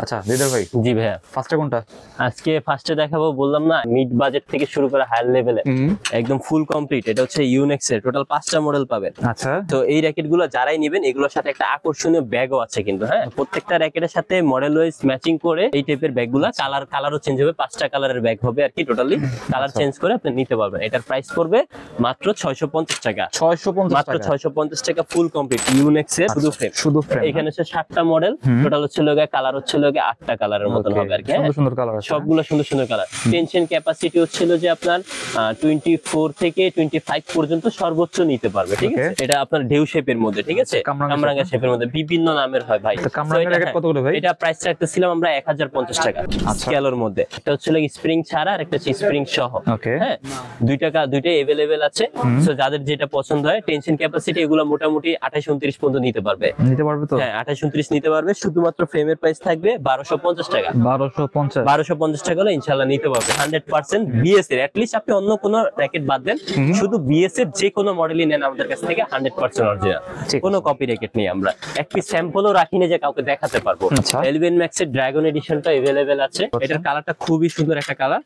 আচ্ছা দিদার ভাই, জি ভাইয়া, ফার্স্টে কোনটা? আজকে ফার্স্টে দেখাবো বললাম না, মিড বাজেট থেকে শুরু করে হায়ার লেভেলে একদম ফুল কমপ্লিট। এটা হচ্ছে ইউনেক্স এর টোটাল 5টা মডেল পাবেন। আচ্ছা, তো এই র্যাকেট গুলো যারাই নেবেন এগুলোর সাথে একটা আকর্ষণীয় ব্যাগও আছে কিন্তু। হ্যাঁ, প্রত্যেকটা র্যাকেটের সাথে মডেল ওয়াইজ ম্যাচিং করে এই টাইপের ব্যাগ গুলা, কালারও চেঞ্জ হবে, 5টা কালারের ব্যাগ হবে আর কি। টোটালি কালার চেঞ্জ করে আপনি নিতে পারবেন। এটার প্রাইস পড়বে মাত্র 650 টাকা। 650 মাত্র 650 টাকা ফুল কমপ্লিট ইউনেক্স এর শুধু ফ্রেম। শুধু ফ্রেম। এখানে হচ্ছে 7টা মডেল, টোটাল হচ্ছে লোগে কালার হচ্ছে লোগে 8টা কালারের মতন হবে আর কি। সুন্দর সুন্দর কালার আছে, সবগুলো সুন্দর সুন্দর কালার। টেনশন ক্যাপাসিটি হচ্ছিল যে আপনার 24 থেকে 25 পর্যন্ত সর্বোচ্চ নিতে পারবে। ঠিক আছে, এটা আপনার ঢেউ শেপের মধ্যে, ঠিক আছে, কামরাঙ্গা শেপের মধ্যে বিভিন্ন নামের হয় ভাই। কামরাঙ্গা র্যাকেট কত করে ভাই? এটা প্রাইস রাখতেছিলাম আমরা 1050 টাকা স্কেলের মধ্যে। এটা হচ্ছে স্প্রিং ছাড়া আর একটা স্প্রিং সহ। হ্যাঁ, দুইটাই अवेलेबल আছে। সো যাদের যেটা পছন্দ হয়, টেনশন ক্যাপাসিটি এগুলো মোটামুটি 28 29 পর্যন্ত নিতে পারবে তো। হ্যাঁ, 28 29 নিতে পারবে। শুধুমাত্র ফ্রেমের প্রাইস থাকবে 1250 টাকা। 1250 টাকা হলে ইনশাআল্লাহ নিতে পারবে 100% বিএস এর। এট লিস্ট আপনি অন্য কোনো র‍্যাকেট বাদ দেন, শুধু বিএস এর যে কোনো মডেলই নেন আমাদের কাছ থেকে 100% অরিজিনাল, কোনো কপি র‍্যাকেট নেই। আমরা এক পিস স্যাম্পলও রাখি না যে কাউকে দেখাতে পারবো। এলভিন ম্যাক্স এর ড্রাগন এডিশনটা अवेलेबल আছে। এটার কালারটা খুবই সুন্দর একটা কালার।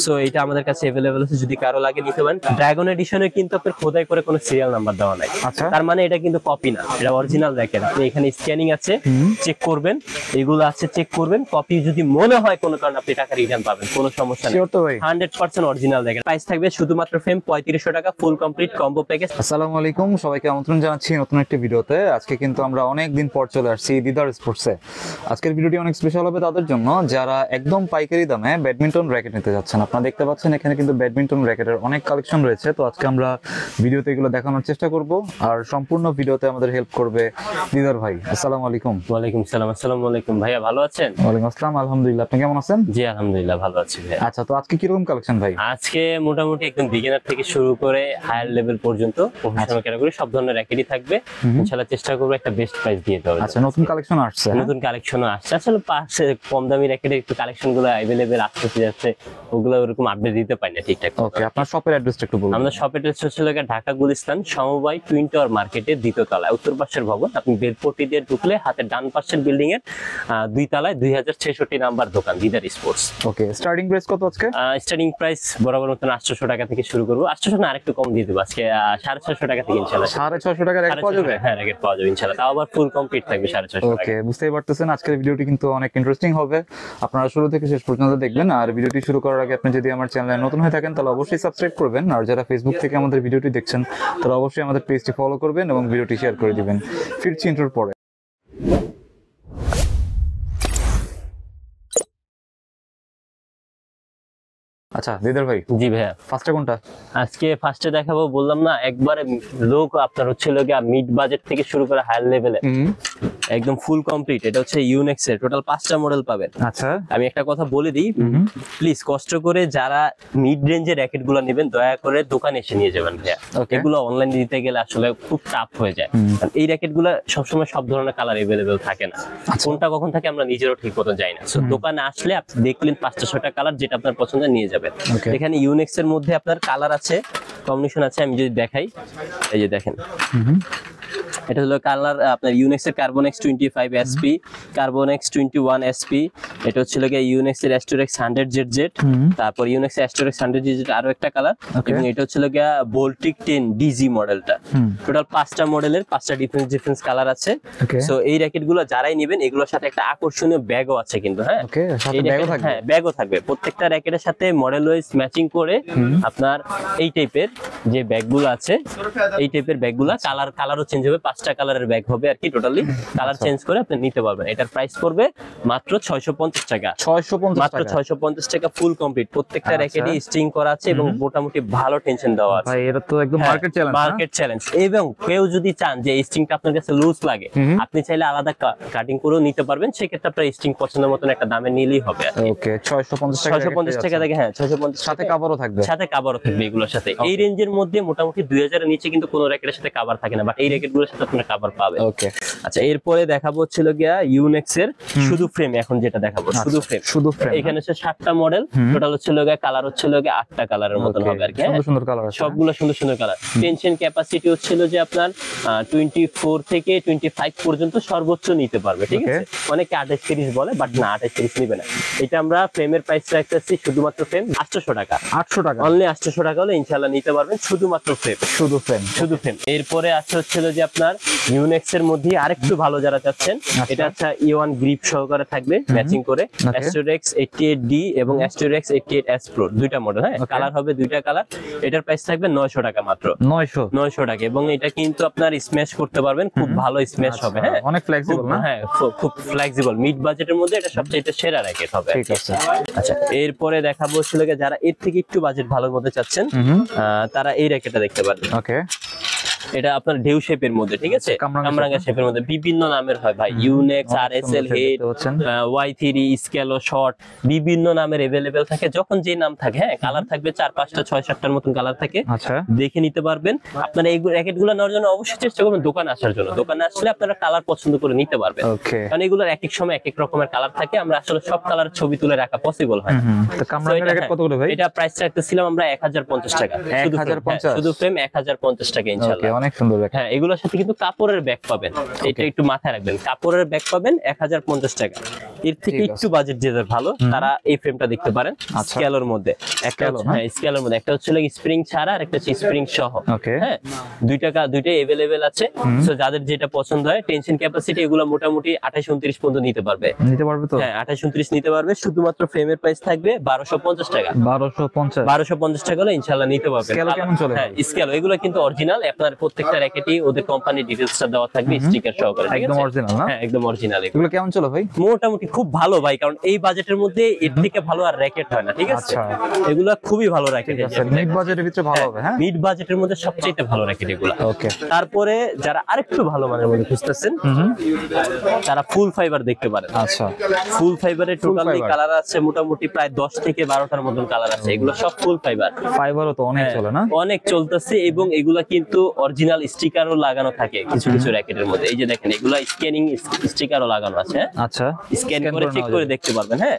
সো এটা আমাদের কাছে अवेलेबल আছে, যদি কারো লাগে নিতে পারেন। ড্রাগন এডিশনে কিন্তু আপনার খোদাই করে কোনো সিরিয়াল নাম্বার দেওয়া নাই, তার মানে এটা কিন্তু কপি না, এটা অরিজিনাল র‍্যাকেট। আপনি এখানে স্ক্যানিং আছে, চেক করবেন, এগুলো আছে চেক করবেন। কপি যদি মনে হয় কোনো কারণে, আপনি টাকা রিটার্ন পাবেন, কোনো সমস্যা নেই। 100% অরিজিনাল র‍্যাকেট। প্রাইস থাকবে শুধুমাত্র ফ্রেম 3500 টাকা ফুল কমপ্লিট কম্বো প্যাকেজ। আসসালামু আলাইকুম, সবাইকে আমন্ত্রণ জানাচ্ছি নতুন একটি ভিডিওতে। আজকে কিন্তু আমরা অনেক দিন পর চলে আসছি দিদার স্পোর্টসে। আজকের ভিডিওটি অনেক স্পেশাল হবে তাদের জন্য যারা একদম পাইকারি দামে ব্যাডমিন্টন র‍্যাকেট নিতে যাচ্ছেন। আপনারা দেখতে পাচ্ছেন এখানে কিন্তু ব্যাডমিন্টন র‍্যাকেটের অনেক কালেকশন রয়েছে। তো আজকে আমরা ভিডিওতে এগুলো দেখানোর চেষ্টা করব, আর সম্পূর্ণ ভিডিওতে আমাদের হেল্প করবে দিদার ভাই। আসসালামু আলাইকুম। ওয়ালাইকুম সালাম। আসসালামু আলাইকুম ভাইয়া, ভালো আছেন? ওয়ালাইকুম আসসালাম, আলহামদুলিল্লাহ। আপনি কেমন আছেন? জি আলহামদুলিল্লাহ ভালো আছি ভাই। আচ্ছা, তো আজকে কিরকম কালেকশন ভাই? আজকে মোটামুটি একদম বিগিনার থেকে শুরু করে হায়ার লেভেল পর্যন্ত প্রফেশনাল ক্যাটাগরি সব ধরনের র‍্যাকেটই থাকবে। ইনশাআল্লাহ চেষ্টা করব একটা বেস্ট প্রাইস দিয়ে দেওয়ার। আচ্ছা, নতুন কালেকশন আসছে? নতুন কালেকশনও আসছে। আসলে পাশে কম দামি র‍্যাকেটের একটু কালেকশনগুলো अवेलेबल আসতে যাচ্ছে, ওগুলো এরকম আপডেট দিতে পারি না ঠিকঠাক। ওকে, আপনার শপের অ্যাড্রেসটা একটু বলুন। আমাদের শপের অ্যাড্রেস হচ্ছে ঢাকা গুলিস্তান সমবায় টুইন টাওয়ার মার্কেটের দ্বিতীয় তলায়, উত্তর পাশের ভবন। আপনি বেলপট্টি দিয়ে ঢুকলে হাতের ডান পাশের বিল্ডিং এর 2 তলায় 2066 নাম্বার দোকান দিদার স্পোর্টস। ওকে, স্টার্টিং প্রাইস কত আজকে? স্টার্টিং প্রাইস বরাবর মতন 800 টাকা থেকে শুরু করব। 800 না, আরেকটু কম দিয়ে দেব আজকে। 650 টাকা থেকে ইনশাআল্লাহ। 650 টাকা র‍্যাকেট পাওয়া যাবে? হ্যাঁ, র‍্যাকেট পাওয়া যাবে ইনশাআল্লাহ। তাও আবার ফুল কমপ্লিট থাকবে 650 টাকা। ওকে, বুঝতেই পারতেছেন আজকের ভিডিওটি কিন্তু অনেক ইন্টারেস্টিং হবে। আপনারা শুরু থেকে শেষ পর্যন্ত দেখবেন। আর ভিডিওটি শুরু করার আগে আপনি যদি আমার চ্যানেলে নতুন হয়ে থাকেন তাহলে অবশ্যই সাবস্ক্রাইব করবেন। আর যারা ফেসবুক থেকে আমাদের ভিডিওটি দেখছেন তারা অবশ্যই আমাদের পেজটি ফলো করবেন এবং ভিডিওটি শেয়ার করে দিবেন। ফিরছি ইন্ট্রোর পরে। আচ্ছা দিদার ভাই, জি ভাইয়া, ফার্স্টে কোনটা? আজকে ফার্স্টে দেখাবো বললাম না, একবারে লোক আপনার হচ্ছে মিড বাজেট থেকে শুরু করে হায়ার লেভেলে একদম ফুল কমপ্লিট। এটা হচ্ছে ইউনেক্স এর টোটাল 5টা মডেল পাবেন। আচ্ছা, আমি একটা কথা বলে দিই, প্লিজ কষ্ট করে যারা মিড রেঞ্জের র‍্যাকেট গুলো নেবেন দয়া করে দোকানে এসে নিয়ে যাবেন ভাইয়া। এগুলো অনলাইন দিতে গেলে আসলে খুব টাফ হয়ে যায়। এই র‍্যাকেট গুলো সবসময় সব ধরনের কালার अवेलेबल থাকে না, কোনটা কখন থাকে আমরা নিজেরও ঠিক মতো জানি না। সো দোকানে আসলে আপনি দেখলেন 5টা 6টা কালার, যেটা আপনার পছন্দ নিয়ে যাবেন। এখানে ইউনেক্স এর মধ্যে আপনার কালার আছে, কম্বিনেশন আছে। আমি যদি দেখাই, এই যে দেখেন, এটা হলো কালার আপনার ইউনেক্স এর carbon x 25 SP, carbon x 21 SP. এটা হচ্ছে ইউনেক্স এর অ্যাস্টোরেক্স 100 জেড, তারপর ইউনেক্স এর অ্যাস্টোরেক্স 100 জেড আরো একটা কালার, এবং এটা হচ্ছে বোল্টিক 10 ডিজি মডেলটা। টোটাল 5টা মডেলের 5টা ডিফারেন্স কালার আছে। সো এই র‍্যাকেট গুলো যারাই নেবেন এগুলোর সাথে একটা আকর্ষণীয় ব্যাগও আছে কিন্তু। হ্যাঁ, হ্যাঁ, ব্যাগও থাকবে। প্রত্যেকটা র‍্যাকেটের সাথে মডেল ওয়াইজ ম্যাচিং করে আপনার এই টাইপের যে ব্যাগগুলো আছে, এই টাইপের ব্যাগগুলো কালারও চেঞ্জ হবে, 5টা কালারের ব্যাগ হবে আর কি। টোটালি কালার চেঞ্জ করে আপনি নিতে পারবেন। এটার প্রাইস পড়বে মাত্র 650 টাকা। মাত্র 650 টাকা ফুল কমপ্লিট। প্রত্যেকটা র‍্যাকেটে স্ট্রিং করা আছে এবং মোটামুটি ভালো টেনশন দেওয়া আছে ভাই। এটা তো একদম মার্কেট চ্যালেঞ্জ। এবং কেউ যদি চান যে স্ট্রিংটা আপনার কাছে লুজ লাগে, আপনি চাইলে আলাদা কাটিং করেও নিতে পারবেন। সেক্ষেত্রে আপনার স্ট্রিং পছন্দের মতন একটা দামে নিলেই হবে। ওকে, 650 টাকা থেকে। হ্যাঁ, 650 সাথে কভারও থাকবে। এগুলোর সাথে এই রেঞ্জের মধ্যে মোটামুটি 2000 এর নিচে কিন্তু কোনো র‍্যাকেটের সাথে কভার থাকে না, বাট এই র‍্যাকেটগুলোর সাথে আপনারা কভার পাবেন। ওকে, আচ্ছা এরপরে দেখাবো হচ্ছিল গিয়া ইউনেক্স এর শুধু ফ্রেম, এখন যেটা দেখাবো শুধু ফ্রেম। শুধু ফ্রেম, এখানে হচ্ছে 7টা মডেল, টোটাল হচ্ছিল গিয়া কালার হচ্ছিল গিয়া 8টা কালারের মতন হবে আর কি। সুন্দর সুন্দর কালার আছে, সবগুলো সুন্দর সুন্দর কালার। টেনশন ক্যাপাসিটি হচ্ছিল যে আপনার 24 থেকে 25 পর্যন্ত সর্বোচ্চ নিতে পারবে, ঠিক আছে। অনেকে 28 30 বলে, বাট না 28 30 নিবে না। এটা আমরা ফ্রেমের প্রাইস রাখতেছি শুধুমাত্র ফ্রেম 800 টাকা, 800 টাকা অনলি 800 টাকা হলে ইনশাআল্লাহ নিতে পারবেন শুধুমাত্র ফ্রেম, শুধু ফ্রেম, শুধু ফ্রেম। এরপরে আছে হচ্ছিল যে আপনার ইউনেক্স এর মধ্যে আরেকটু ভালো যারা চাচ্ছেন, এটা হচ্ছে E1 গ্রিপ সহকারে থাকবে ম্যাচিং করে, Asterex 88D এবং Asterex 88S Pro দুইটা মডেল। হ্যাঁ, কালার হবে দুইটা কালার। এটার প্রাইস থাকবে 900 টাকা মাত্র, 900 টাকা। এবং এটা কিন্তু আপনার স্ম্যাশ করতে পারবেন, খুব ভালো স্ম্যাশ হবে। হ্যাঁ, অনেক ফ্লেক্সিবল না? হ্যাঁ, খুব ফ্লেক্সিবল। মিড বাজেটের মধ্যে এটা সবচেয়ে সেরা র‍্যাকেট হবে। ঠিক আছে। আচ্ছা এরপরে দেখাবো হচ্ছিল যারা এর থেকে একটু বাজেট ভালোর মধ্যে চাচ্ছেন, তারা এই র‍্যাকেটটা দেখতে পারেন। ওকে, এটা আপনার ঢেউ শেপের মধ্যে, ঠিক আছে, কামরাঙ্গা শেপের মধ্যে বিভিন্ন নামের হয় ভাই। Yonex, RSL, head, Y3, স্কেলো, short, বিভিন্ন নামের अवेलेबल থাকে। যখন যে নাম থাকে, হ্যাঁ, কালার থাকবে 4 5টা 6 7টার মতন কালার থাকে। আচ্ছা, দেখে নিতে পারবেন। আপনারা এই র‍্যাকেটগুলো নেওয়ার জন্য অবশ্যই চেষ্টা করবেন দোকানে আসার জন্য। দোকানে আসলে আপনারা কালার পছন্দ করে নিতে পারবেন, ওকে। কারণ এগুলোর এক এক সময় এক এক রকমের কালার থাকে। আমরা আসলে সব কালার ছবি তুলে রাখা পসিবল হয়। তো কামরাঙ্গা র‍্যাকেট কত করে ভাই? এটা প্রাইস রাখতেছিলাম আমরা 1050 টাকা, শুধু ফ্রেম 1050 টাকা ইনশাআল্লাহ। ওকে, অনেক সুন্দর র‍্যাকেট। হ্যাঁ, এগুলোর সাথে কিন্তু কাপড়ের ব্যাগ পাবেন, এটা একটু মাথায় রাখবেন। কাপড়ের ব্যাগ পাবেন 1050 টাকা। এর থেকে একটু বাজেট যাদের ভালো, তারা এই ফ্রেমটা দেখতে পারেন স্কেলের মধ্যে। একটা হ্যাঁ, স্কেলের মধ্যে একটা হচ্ছে স্প্রিং ছাড়া আর একটা হচ্ছে স্প্রিং সহ। হ্যাঁ, দুইটাই अवेलेबल আছে। সো যাদের যেটা পছন্দ হয়, টেনশন ক্যাপাসিটি এগুলো মোটামুটি 28 29 পর্যন্ত নিতে পারবে তো। হ্যাঁ, 28 29 নিতে পারবে। শুধুমাত্র ফ্রেমের প্রাইস থাকবে 1250 টাকা, 1250 টাকা হলে ইনশাআল্লাহ নিতে পারবেন। স্কেল কেমন চলে? হ্যাঁ, স্কেল এগুলো কিন্তু অরিজিনাল। আপনার প্রত্যেকটা র‍্যাকেটই ওদের কোম্পানি ডিটেইলসটা দেওয়া থাকবে স্টিকার সহকারে, ঠিক আছে, একদম অরিজিনাল না? হ্যাঁ, একদম অরিজিনাল। এগুলো কেমন চলে ভাই? মোটামুটি খুব ভালো ভাই, কারণ এই বাজেটের মধ্যে এর থেকে ভালো আর র‍্যাকেট হয় না, ঠিক আছে। এগুলো খুবই ভালো র‍্যাকেট, মিড বাজেটের ভিতরে ভালো হবে। হ্যাঁ, মিড বাজেটের মধ্যে সবচেয়ে ভালো র‍্যাকেট এগুলো। ওকে। তারপরে যারা আরেকটু ভালো মানের মধ্যে খুঁজতেছেন, তারা ফুল ফাইবার দেখতে পারেন। আচ্ছা, ফুল ফাইবারের টোটালি কালার আছে মোটামুটি প্রায় 10 থেকে 12টার মতন কালার আছে। এগুলো সব ফুল ফাইবার। ফাইবারও তো অনেক চলে না? অনেক চলতেছে, এবং এগুলা কিন্তু অরিজিনাল স্টিকারও লাগানো থাকে কিছু কিছু র‍্যাকেটের মধ্যে। এই যে দেখেন, এগুলা স্ক্যানিং স্টিকারও লাগানো আছে। আচ্ছা, স্ক্যান করে চেক করে দেখতে পারবেন। হ্যাঁ,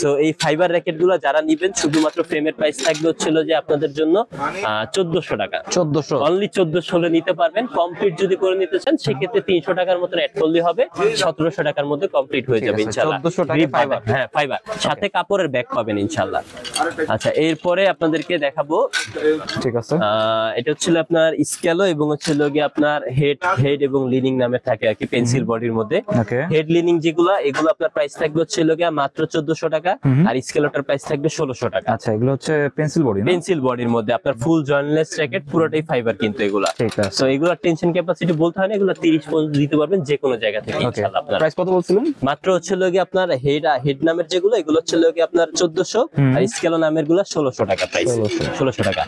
সো এই ফাইবার র‍্যাকেটগুলো যারা নেবেন, শুধুমাত্র ফ্রেমের প্রাইস থাকবে হচ্ছিল যে আপনাদের জন্য 1400 টাকা, 1400, অনলি 1400 হলে নিতে পারবেন। কমপ্লিট যদি করে নিতে চান, সেক্ষেত্রে 300 টাকার মতো অ্যাড করলে হবে, 1700 টাকার মধ্যে কমপ্লিট হয়ে যাবে ইনশাআল্লাহ। 1400 টাকা ফাইবার। হ্যাঁ, ফাইবার সাথে কাপড়ের ব্যাগ পাবেন ইনশাআল্লাহ। আচ্ছা এরপরে আপনাদেরকে দেখাবো, ঠিক আছে, এটা হচ্ছিল আপনার স্কেলো এবং হচ্ছিল গিয়ে আপনার হেড এবং লিনিং নামে থাকে আর কি, পেন্সিল বডির মধ্যে। হেড লিনিং যেগুলো, এগুলো আপনার প্রাইস থাকবে হচ্ছিল গিয়ে মাত্র 1400 টাকা, আর স্কেলোটার প্রাইস থাকবে 1600 টাকা। আচ্ছা, এগুলো হচ্ছে পেন্সিল বডি না? পেন্সিল বডির মধ্যে আপনার ফুল জয়েন্টলেস র‍্যাকেট, পুরোটাই ফাইবার কিন্তু এগুলা। ঠিক আছে। সো এগুলা টেনশন ক্যাপাসিটি বলতে হয় না, এগুলা 30 পর্যন্ত দিতে পারবেন যে কোনো জায়গা থেকে ইনশাআল্লাহ। আপনার প্রাইস কত বলছিলেন? মাত্র হচ্ছিল গিয়ে আপনার হেড নামের যেগুলো, এগুলো হচ্ছিল গিয়ে আপনার 1400, আর স্কেলো নামের গুলো 1600 টাকা প্রাইস, 1600 টাকা।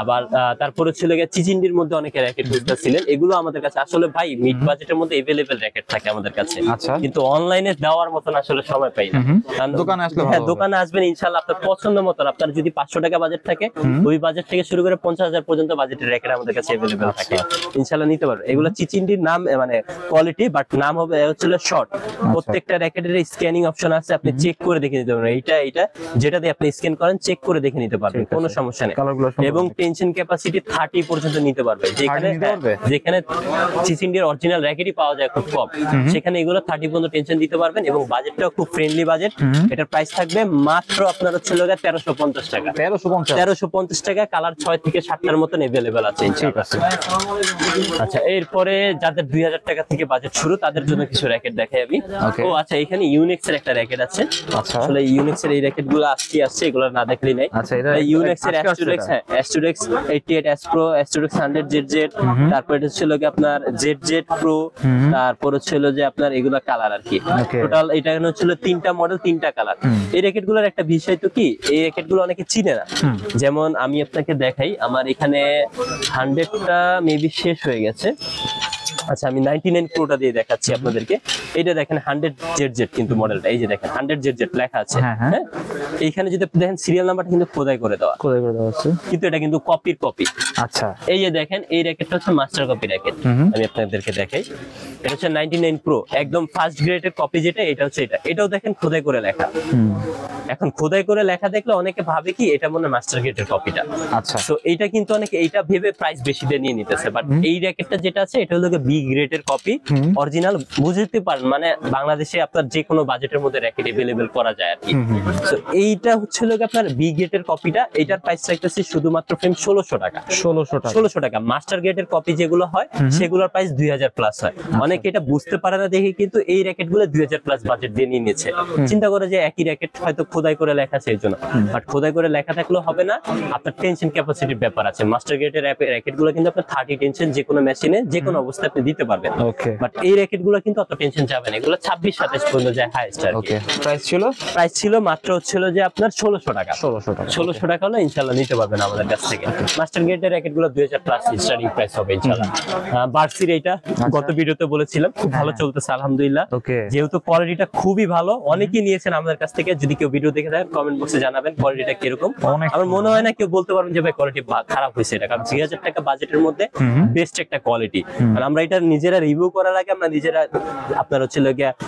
আবার তারপরে ছিল গিয়ে চিচিন্ডির মধ্যে অনেকে র‍্যাকেট খুঁজতেছিলেন। এগুলো আমাদের কাছে আসলে ভাই মিড বাজেটের মধ্যে अवेलेबल র‍্যাকেট থাকে আমাদের কাছে, কিন্তু অনলাইনে দেওয়ার মতন আসলে সময় পাই না। দোকানে আসলে হ্যাঁ, দোকানে আসবেন ইনশাআল্লাহ। আপনার পছন্দ মতন, আপনার যদি 500 টাকা বাজেট থাকে, ওই বাজেট থেকে শুরু করে 50,000 পর্যন্ত বাজেটের র‍্যাকেট আমাদের কাছে अवेलेबल থাকে, ইনশাআল্লাহ নিতে পারবেন। এগুলো চিচিন্ডির নাম, মানে কোয়ালিটি, বাট নাম হবে হচ্ছে শর্ট। প্রত্যেকটা র‍্যাকেটের স্ক্যানিং অপশন আছে, আপনি চেক করে দেখে নিতে পারবেন। এটা যেটা দিয়ে আপনি স্ক্যান করেন, চেক করে দেখে নিতে পারবেন, কোনো সমস্যা নেই। এবং টেনশন ক্যাপাসিটি 30 পর্যন্ত নিতে পারবে। যেখানে চিচিন্ডির অরিজিনাল র‍্যাকেটই পাওয়া যায় খুব কম, সেখানে এগুলো 30 পর্যন্ত টেনশন দিতে পারবেন। এবং বাজেটটাও খুব ফ্রেন্ডলি বাজেট। এটার প্রাইস থাকবে মাত্র আপনার হচ্ছে 1350 টাকা, 1350 টাকা। কালার 6 থেকে 7টার মতন अवेलेबल আছে ইনশাআল্লাহ। আচ্ছা এরপরে যাদের 2000 টাকা থেকে বাজেট শুরু, তাদের জন্য কিছু র‍্যাকেট দেখাই আমি। ও আচ্ছা, এখানে ইউনেক্স এর একটা র‍্যাকেট আছে। আসলে ইউনেক্স এর এই র‍্যাকেট গুলো আসছে, এগুলো না দেখলেই নাই। আচ্ছা, এটা ইউনেক্স এর Asterex 88S Pro, Asterex 100ZZ, তারপর এটা ছিল কি আপনার ZZ Pro, তারপর ছিল যে আপনার এগুলা কালার আর কি। টোটাল এটা হচ্ছিল 3টা মডেল, 3টা কালার। এই র‍্যাকেট গুলোর একটা বিষয় তো কি, এই র‍্যাকেট গুলো অনেকে চিনে না। যেমন আমি আপনাকে দেখাই, আমার এখানে 100টা মেবি শেষ হয়ে গেছে। আচ্ছা আমি 99 প্রোটা দিয়ে দেখাচ্ছি আপনাদেরকে। এটা দেখেন 100ZZ কিন্তু মডেলটা, এই যে দেখেন 100ZZ লেখা আছে। হ্যাঁ এইখানে যদি আপনি দেখেন সিরিয়াল নাম্বারটা কিন্তু খোদাই করে দেওয়া আছে, কিন্তু এটা কিন্তু কপির কপি। আচ্ছা এই যে দেখেন এই র্যাকেটটা হচ্ছে মাস্টার কপি র্যাকেট, আমি আপনাদেরকে দেখাই। এটা হচ্ছে 99 প্রো একদম ফার্স্ট গ্রেডের কপি যেটা, এটা হচ্ছে এটাও দেখেন খোদাই করে লেখা। এখন খোদাই করে লেখা দেখলে অনেকে ভাবে কি এটা মনে হয় মাস্টার গ্রেডের কপিটা। আচ্ছা তো এইটা কিন্তু অনেকে এইটা ভেবে প্রাইস বেশি দিয়ে নিয়ে নিতেছে, বাট এই র্যাকেটটা যেটা আছে এটা হলো বি গ্রেডের কপি অরিজিনাল। বুঝতে পারেন মানে বাংলাদেশে আপনার যে কোনো বাজেটের মধ্যে র্যাকেট अवेलेबल করা যায় আর কি। তো এইটা হচ্ছে আপনার বি গ্রেডের কপিটা, এটার প্রাইস রাখতেছি শুধুমাত্র ফ্রেম 1600 টাকা। 1600 টাকা। মাস্টার গ্রেডের কপি যেগুলো হয় সেগুলোর প্রাইস 2000 প্লাস হয়। অনেকে এটা বুঝতে পারে না দেখে কিন্তু এই র্যাকেটগুলো 2000 প্লাস বাজেট দিয়ে নিয়ে নিয়েছে, চিন্তা করে যে একই র্যাকেট হয়তো খোদাই করে লেখা আছে এই জন্য। বাট খোদাই করে লেখা থাকলেও হবে না, আপনার টেনশন ক্যাপাসিটির ব্যাপার আছে। মাস্টার গ্রেডের র্যাকেটগুলো কিন্তু আপনার 30 টেনশন যে কোনো মেশিনে যে কোনো অবস্থায় আপনি দিতে পারবেন। বাট এই র্যাকেটগুলো কিন্তু অত টেনশন যাবে না, এগুলো 26-27 পর্যন্ত যায় হাইয়েস্ট আর কি। প্রাইস ছিল মাত্র হচ্ছিল যে আপনার 1600 টাকা। 1600 টাকা হলে ইনশাআল্লাহ নিতে পারবেন আমাদের কাছ থেকে। মাস্টার গ্রেডের র্যাকেটগুলো 2000 প্লাস স্টার্টিং প্রাইস হবে ইনশাআল্লাহ। বার্সির এইটা গত ভিডিওতে বলেছিলাম খুব ভালো চলতেছে আলহামদুলিল্লাহ, যেহেতু কোয়ালিটিটা খুবই ভালো, অনেকেই নিয়েছেন আমাদের কাছ থেকে। যদি কেউ ভিডিও দেখে থাকেন কমেন্ট বক্সে জানাবেন কোয়ালিটিটা কিরকম। আমার মনে হয় না কেউ বলতে পারবেন যে ভাই কোয়ালিটি খারাপ হয়েছে, এটা কারণ 2000 টাকা বাজেটের মধ্যে বেস্ট একটা কোয়ালিটি। আর আমরা এটা নিজেরা রিভিউ করার আগে আমরা নিজেরা আপনার হচ্ছে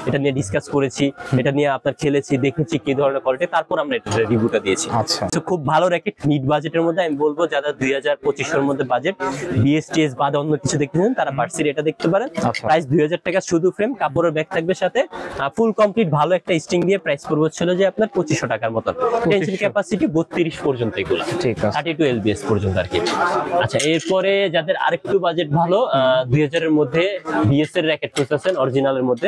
এটা নিয়ে ডিসকাস করেছি, এটা নিয়ে আপনার খেলেছি, দেখেছি কি ধরনের কোয়ালিটি, তারপর আমরা এটা রিভিউটা দিয়েছি। তো খুব ভালো র্যাকেট মিড বাজেটের মধ্যে। আমি বলবো যারা 2025 এর মধ্যে বাজেট বিএসটিএস বাদ অন্য কিছু দেখতেছেন তারা বার্সির এটা দেখতে পারেন। প্রাইস 2000 টাকা শুধু ফ্রেম, কাপড়ের ব্যাগ থাকবে সাথে, ফুল কমপ্লিট ভালো একটা স্টিং দিয়ে প্রাইস পড়বে ছিল যে আপনার 2500 টাকার মতো। টেনশন ক্যাপাসিটি 32 পর্যন্ত, এগুলো 32 এলবিএস পর্যন্ত আর কি। আচ্ছা এরপরে যাদের আরেকটু বাজেট ভালো 2000 এর মধ্যে বিএস এর র্যাকেট খুঁজতেছেন অরিজিনালের মধ্যে,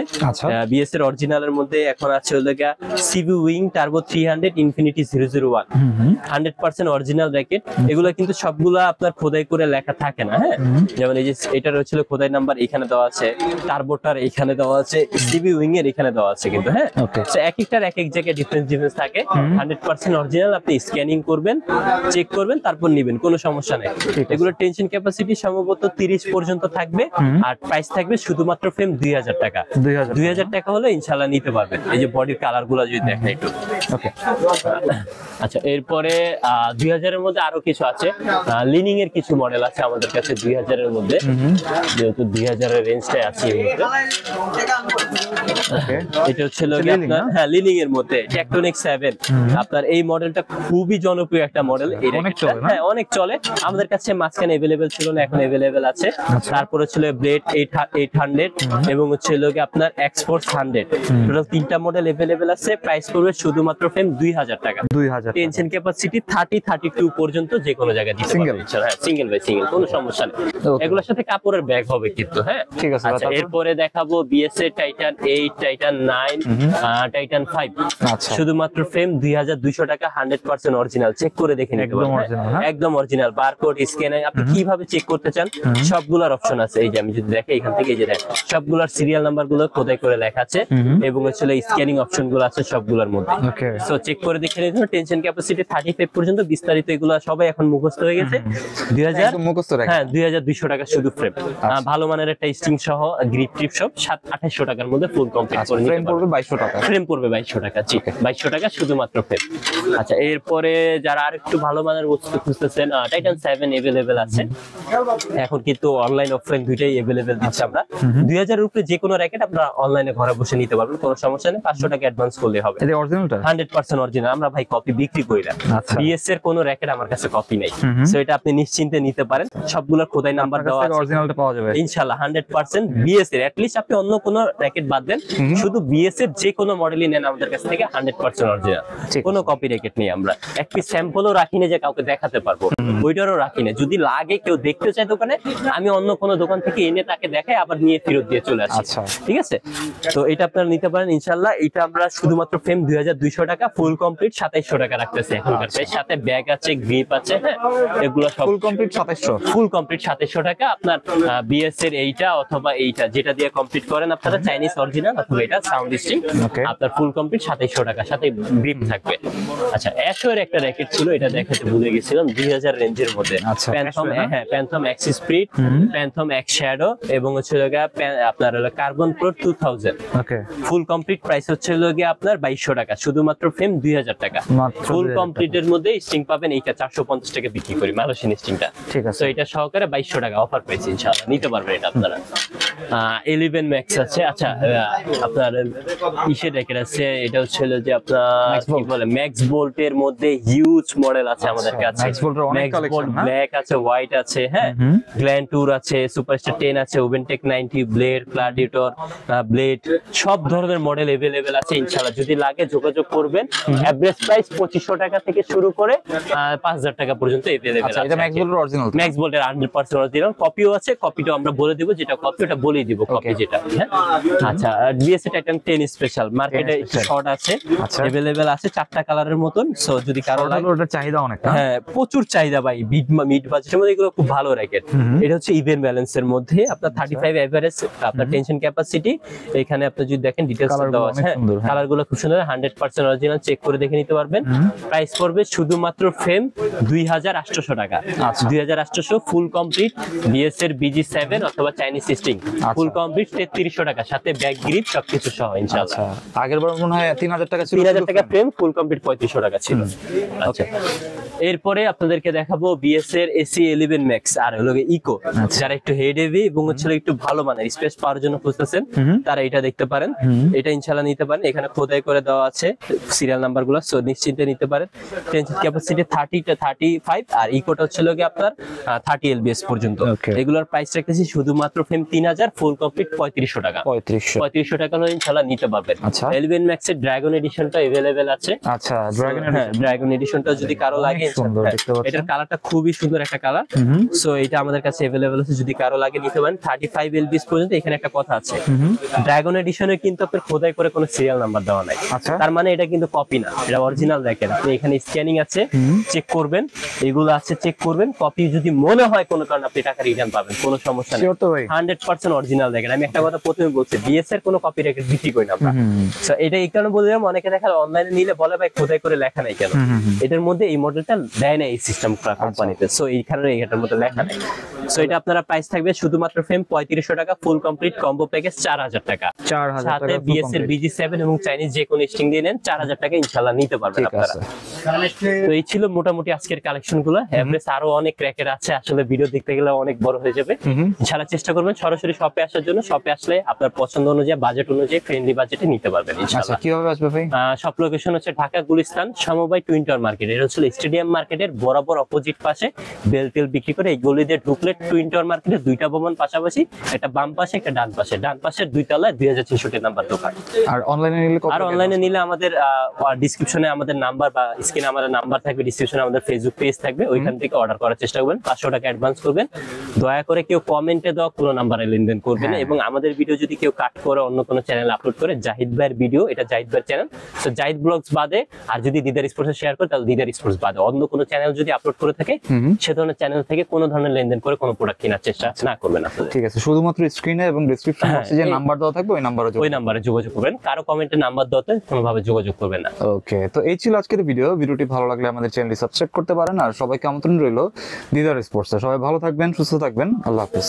বিএস এর অরিজিনালের মধ্যে এখন আছে হলো গিয়া CB wing turbo 300 infinity 001 100% original racket. এগুলো কিন্তু সবগুলা আপনার খোদাই করে লেখা থাকে না। হ্যাঁ যেমন এই যে এটার হচ্ছিল খোদাই নাম্বার এখানে দেওয়া আছে, টার্বোটার এখানে দেওয়া আছে, সিবি উইং এর এখানে দেওয়া আছে কিন্তু। হ্যাঁ তো এক একটার এক এক জায়গায় ডিফারেন্স থাকে। 100% অরিজিনাল, আপনি স্ক্যানিং করবেন, চেক করবেন, তারপর নেবেন, কোনো সমস্যা নেই। এগুলো টেনশন ক্যাপাসিটি সম্ভবত 30 পর্যন্ত থাকবে, আর প্রাইস থাকবে শুধুমাত্র ফ্রেম 2000 টাকা। 2000 টাকা হলে ইনশাআল্লাহ নিতে পারবেন। এই যে বডির কালার গুলো যদি দেখেন একটু। আচ্ছা এরপরে 2000 এর মধ্যে আরো কিছু আছে, লিনিং এর কিছু মডেল আছে আমাদের কাছে 2000 এর মধ্যে, যেহেতু 2000 এর রেঞ্জটাই আছে এর মধ্যে। এটা হচ্ছে আপনার হ্যাঁ লিনিং এর মধ্যে টেকটনিক 7। আপনার এই মডেলটা খুবই জনপ্রিয় একটা মডেল, হ্যাঁ অনেক চলে। আমাদের কাছে মাঝখানে अवेलेबल ছিল না, এখন अवेलेबल আছে। তারপরে ছিল ব্লেড 800 এবং হচ্ছে আপনার এক্সপোর্ট 100, টোটাল 3টা মডেল अवेलेबल আছে। প্রাইস পড়বে শুধুমাত্র ফ্রেম 2000 টাকা। টেনশন ক্যাপাসিটি 30-32 পর্যন্ত যে কোনো জায়গায় দিতে পারবেন ইনশাআল্লাহ। হ্যাঁ সিঙ্গেল বাই সিঙ্গেল, কোনো সমস্যা নেই। এগুলোর সাথে কাপড়ের ব্যাগ হবে কিন্তু। হ্যাঁ ঠিক আছে। আচ্ছা এরপরে দেখাবো বিএস এর টাইটান 8, টাইটান 9, টাইটান 5। আচ্ছা শুধুমাত্র ফ্রেম 2200 টাকা, 100% অরিজিনাল। চেক করে দেখে নিতে পারবেন, একদম অরিজিনাল। বারকোড স্ক্যানার আপনি কিভাবে চেক করতে চান সবগুলোর অপশন আছে। এই যে আমি যদি দেখে এখান থেকে, এই যে দেখেন সবগুলোর সিরিয়াল নাম্বার গুলো খোদাই করে লেখা আছে এবং হচ্ছে স্ক্যানিং অপশন গুলো আছে সবগুলোর মধ্যে। সো চেক করে দেখে নিতে হবে। টেনশন ক্যাপাসিটি 35 পর্যন্ত, বিস্তারিত এগুলো সবাই এখন মুখস্থ হয়ে গেছে। 2000 মুখস্থ রাখেন। হ্যাঁ 2200 টাকা শুধু ফ্রেম, ভালো মানের একটা স্টিং সহ গ্রিপ ট্রিপ সব 2800 টাকার মধ্যে ফুল কমপ্লিট করে নিতে পারবেন। ফ্রেম পড়বে 2200 টাকা। ফ্রেম পড়বে 2200 টাকা, জি 2200 টাকা শুধুমাত্র ফ্রেম। আচ্ছা এরপরে যারা আরেকটু ভালো মানের বস্তু খুঁজতেছেন টাইটান 7 अवेलेबल আছে এখন, কিন্তু অনলাইন অফলাইন দুইটাই अवेलेबल দিচ্ছি আমরা। 2000 এর উপরে যে কোনো র্যাকেট আপনারা অনলাইনে ঘরে বসে নিতে পারবেন, কোনো সমস্যা নেই। 500 টাকা অ্যাডভান্স করলে হবে। এটা অরিজিনালটা 100% অরিজিনাল। আমরা ভাই কপি বিক্রি করি না, বিএস এর কোনো র্যাকেট আমার কাছে কপি নাই। সো এটা আপনি নিশ্চিন্তে নিতে পারেন, সবগুলোর খোদাই নাম্বার দেওয়া আছে, অরিজিনালটা পাওয়া যাবে ইনশাআল্লাহ। 100% বিএস এর, অ্যাট লিস্ট আপনি অন্য কোনো র্যাকেট বাদ দেন, শুধু বিএস এর যে কোনো মডেলই নেন আমাদের কাছ থেকে 100% অরিজিনাল, কোনো কপি র্যাকেট নেই। আমরা এক পিস স্যাম্পলও রাখি না যে কাউকে দেখাতে পারবো, ওইটারও রাখি না। যদি লাগে কেউ দেখতে চায় দোকানে, আমি অন্য কোনো দোকান থেকে এনে তাকে দেখাই, আবার নিয়ে ফেরত দিয়ে চলে আসি। ঠিক আছে, তো এটা আপনারা নিতে পারেন ইনশাআল্লাহ। এটা আমরা শুধুমাত্র ফ্রেম 2200 টাকা, ফুল কমপ্লিট 2700 টাকা রাখতেছে এখনকার প্রাইস। সাথে ব্যাগ আছে, গ্রিপ আছে, হ্যাঁ এগুলো সব ফুল কমপ্লিট 2700। ফুল কমপ্লিট 2700 টাকা। আপনার বিএস এর এইটা অথবা এইটা যেটা দিয়ে কমপ্লিট করেন আপনারা, চাইনিজ অরিজিনাল অথবা এটা সাউন্ড স্ট্রিং, Okay. আপনার ফুল কমপ্লিট 2700 টাকা, সাথে গ্রিপ থাকবে। আচ্ছা, অ্যাশো এর একটা র্যাকেট ছিল, এটা দেখাতে ভুলে গেছিলাম, 2000 রেঞ্জের মধ্যে। আচ্ছা, প্যান্থম, Asho, না? হ্যাঁ phantom x speed, phantom x shadow এবং হচ্ছে আপনার হলো কার্বন প্রো 2000। ওকে, ফুল কমপ্লিট প্রাইস হচ্ছে আপনার 2200 টাকা, শুধুমাত্র ফ্রেম 2000 টাকা। মাত্র ফুল 2000 কমপ্লিটের মধ্যে স্ট্রিং পাবেন, এইটা 450 টাকা বিক্রি করি, মালয়েশিয়ান স্ট্রিংটা। ঠিক আছে। তো এটা সহকারে 2200 টাকা অফার পেয়েছি, ইনশাআল্লাহ নিতে পারবেন এটা আপনারা। 11 ম্যাক্স আছে। আচ্ছা, আপনার ইসের র্যাকেট আছে, এটা হচ্ছে যে আপনার কি বলে ম্যাক্স বোল্টের মধ্যে হিউজ মডেল আছে আমাদের কাছে। Max Bolt এর অনেক ম্যাক্স collection, বোল্ট না? ব্ল্যাক আছে, হোয়াইট আছে, হ্যাঁ গ্ল্যান্ড ট্যুর আছে, সুপারস্টার 10 আছে, ওভেনটেক 90, ব্লেড, গ্ল্যাডিয়েটর, ব্লেড, সব ধরনের মডেল अवेलेबल আছে। ইনশাআল্লাহ যদি লাগে যোগাযোগ করবেন। এভারেজ প্রাইস 2500 টাকা থেকে শুরু করে 5000 টাকা পর্যন্ত अवेलेबल আচ্ছা, আছে। এটা ম্যাক্স বোল্টের অরিজিনাল। ম্যাক্স বোল্টের 100% অরিজিনাল কপিও আছে, কপিটাও আমরা বলে দিব, যেটা কপি ওটা বলেই দিব কপি Okay. যেটা, হ্যাঁ। আচ্ছা, বিএসএ টাইটান 10 স্পেশাল মার্কেটে special। শর্ট আছে, আচ্ছা। अवेलेबल আছে 4টা কালারের মতন। সো যদি কারো লাগে, ওটার চাহিদা অনেক, না? হ্যাঁ প্রচুর চাহিদা ভাই, মিড বাজেটের মধ্যে এগুলো খুব ভালো র্যাকেট। এটা হচ্ছে ইভেন ব্যালেন্সের মধ্যে আপনার 35 এভারেজ, আপনার টেনশন ক্যাপাসিটি। এখানে আপনি যদি দেখেন ডিটেইলস Colour দেওয়া গুলো আছে, অনেক হ্যাঁ সুন্দর, হ্যাঁ। কালার গুলো খুব সুন্দর, 100% অরিজিনাল, চেক করে দেখে নিতে পারবেন। প্রাইস পড়বে শুধুমাত্র ফ্রেম 2800 টাকা। আচ্ছা। 2800 ফুল কমপ্লিট বিএস এর BG7 অথবা চাইনিজ স্টিং, ফুল কমপ্লিট 3300 টাকা, সাথে ব্যাক গ্রিপ সবকিছু সহ ইনশাআল্লাহ। আচ্ছা, আগের বার মনে হয় 3000 টাকা ছিল। 3000 টাকা ফ্রেম, ফুল কমপ্লিট 3500 টাকা ছিল। আচ্ছা, এরপরে আপনাদেরকে দেখাবো বিএস এর এসি 11 ম্যাক্স আর হলো ইকো। যারা একটু হেড হেভি এবং হচ্ছে একটু ভালো মানের স্পেস পাওয়ার জন্য খুঁজতেছেন, তারা এটা দেখতে পারেন। এটা ইনশাআল্লাহ নিতে পারেন, এখানে খোদাই করে দেওয়া আছে সিরিয়াল নাম্বার গুলো, সো নিশ্চিন্তে নিতে পারেন। টেনশন ক্যাপাসিটি 35 আর ইকোটা হচ্ছে আপনার 30 এলবিএস পর্যন্ত। Okay. এগুলোর প্রাইস রাখতেছি শুধুমাত্র ফ্রেম 3000, ফুল কমপ্লিট 3500 টাকা। 3500। টাকা হলে ইনশাআল্লাহ নিতে পারবেন। আচ্ছা। 11 ম্যাক্স এর ড্রাগন এডিশনটা अवेलेबल আছে। আচ্ছা, ড্রাগন হ্যাঁ, ড্রাগন এডিশনটা যদি কারো লাগে, সুন্দর হ্যাঁ, দেখতে পাচ্ছেন। এটার কালারটা খুবই সুন্দর একটা কালার। সো এটা আমাদের কাছে अवेलेबल আছে, যদি কারো লাগে নিতে পারেন। 35 এলবিএস পর্যন্ত। এখানে একটা কথা আছে, ড্রাগন এডিশনে কিন্তু আপনার খোদাই করে কোনো সিরিয়াল নাম্বার দেওয়া নাই। আচ্ছা। তার মানে এটা কিন্তু কপি না, এটা অরিজিনাল দেখেন। আপনি এখানে স্ক্যানিং আছে, চেক করবেন, এগুলো আছে চেক করবেন। কপি যদি মনে হয় কোনো কারণে, আপনি টাকা রিটার্ন পাবেন, কোনো সমস্যা নেই। Sure তো ভাই? 100% অরিজিনাল দেখেন। আমি একটা কথা প্রথমে বলছি, বিএস এর কোনো কপি রেকর্ড বিক্রি করি না আমরা। সো এটা এই কারণে বললাম, অনেকে দেখা অনলাইনে নিলে বলে ভাই খোদাই করে লেখা নাই কেন। এটার মধ্যে এই মডেলটা দেয় না এই সিস্টেম কোম্পানিতে, সো এই কারণে এটার মধ্যে লেখা নাই। সো এটা আপনারা প্রাইস থাকবে শুধুমাত্র ফ্রেম 3500 টাকা, ফুল কমপ্লিট কম্বো প্যাকেজ 4000 টাকা। 4000 সাথে টাকা বিএস এর BG7 এবং চাইনিজ যে কোনো স্ট্রিং দিয়ে নেন 4000 টাকা ইনশাআল্লাহ নিতে পারবেন ঠিক আপনারা। আছে। তো এই ছিল মোটামুটি আজকের কালেকশন গুলো। এভারেজ আরো অনেক র্যাকেট আছে, আসলে ভিডিও দেখতে গেলে অনেক বড় হয়ে যাবে। ইনশাআল্লাহ চেষ্টা করবেন সরাসরি শপে আসার জন্য। শপে আসলে আপনার পছন্দ অনুযায়ী, বাজেট অনুযায়ী ফ্রেন্ডলি বাজেটে নিতে পারবেন আচ্ছা, ইনশাআল্লাহ। কিভাবে আসবে ভাই? সব লোকেশন হচ্ছে ঢাকা গুলিস্তান সমবায় টুইন টাওয়ার মার্কেট। এটা হচ্ছে স্টেডিয়াম মার্কেটের বরাবর অপোজিট পাশে বেল তেল বিক্রি করে। এই গলি দিয়ে ঢুকলে টুইন টাওয়ার মার্কেটের দুইটা ভবন পাশাপাশি, একটা বাম পাশে একটা ডান পাশে। ডান পাশের দুই তলায় 2063 নাম্বার দোকান। আর অনলাইনে নিলে কত আর টাকা? অনলাইনে নিলে আমাদের ডিসক্রিপশনে আমাদের নাম্বার বা স্ক্রিনে আমাদের নাম্বার থাকবে, ডিসক্রিপশনে আমাদের ফেসবুক পেজ থাকবে, ওইখান থেকে অর্ডার করার চেষ্টা করবেন। 500 টাকা অ্যাডভান্স করবেন। দয়া করে কেউ কমেন্টে দেওয়া কোনো নাম্বারে লেনদেন করবেন না। এবং আমাদের ভিডিও যদি কেউ কাট করে অন্য কোনো চ্যানেলে আপলোড করে, জাহিদ ভাইয়ের ভিডিও, এটা জাহিদ ভাইয়ের চ্যানেল, তো জাহিদ ব্লগস বাদে, আর যদি দিদার স্পোর্টস শেয়ার করে তাহলে দিদার স্পোর্টস বাদে, অন্য কোনো চ্যানেল যদি আপলোড করে থাকে সে ধরনের চ্যানেল থেকে কোনো ধরনের লেনদেন করে কোনো প্রোডাক্ট কেনার চেষ্টা না করবেন আপনাদের। ঠিক আছে, শুধুমাত্র স্ক্রিনে এবং ডেসক্রিপশন বক্সে যে নাম্বার দেওয়া থাকবে ওই নাম্বারে ওই নাম্বারে যোগাযোগ করবেন। কারো কমেন্টে নাম্বার দেওয়াতে কোনোভাবে যোগাযোগ করবেন না। ওকে, তো এই ছিল আজকের ভিডিও। ভিডিওটি ভালো লাগলে আমাদের চ্যানেলটি সাবস্ক্রাইব করতে পারেন। আর সবাইকে আমন্ত্রণ রইল দিদার স্পোর্টসে। সবাই ভালো থাকবেন, সুস্থ থাকবেন। আল্লাহ হাফেজ।